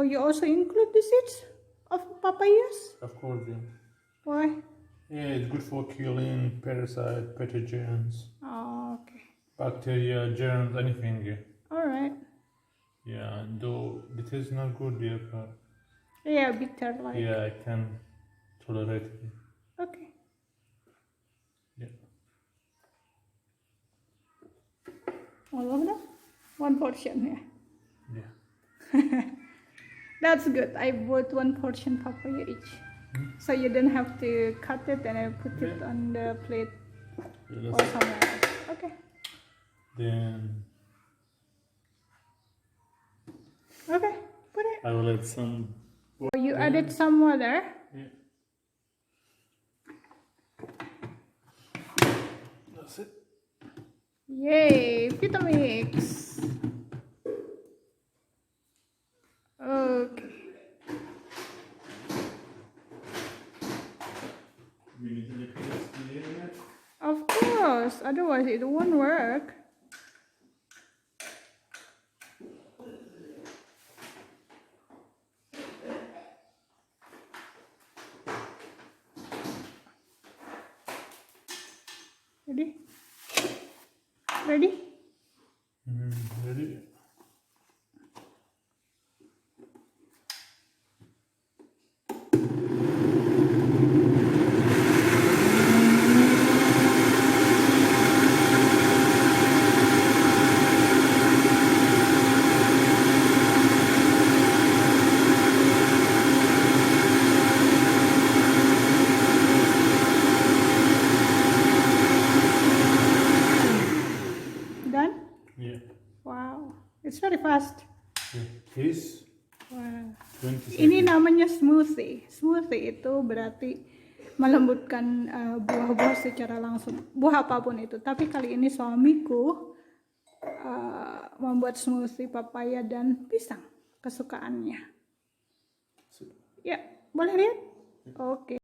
you also include the seeds of papayas? Of course, yeah. Why? Yeah, it's good for killing parasites, pathogens, Oh, okay. bacteria, germs, anything. Yeah. Alright. Yeah, though it is not good, yeah, but Yeah, bitter like. yeah, I can tolerate it. Okay. Yeah. All of them? One portion, yeah. Yeah. That's good. I bought one portion papaya each. So you don't have to cut it and I put it on the plate Yeah, or that's somewhere else. Okay. Then Okay. Put it. I will add some. Oh, you added some water. Yeah. That's it. Yay, Vitamix. Okay. We need to look at this. Of course, otherwise it won't work. Ready? Ready? Ready? Done? Yeah. Wow, it's very fast. Yeah. This Wow. 20 Ini seconds. namanya smoothie. Smoothie itu berarti melembutkan buah-buah secara langsung, buah apapun itu. Tapi kali ini suamiku membuat smoothie papaya dan pisang kesukaannya. Ya, boleh lihat? Oke.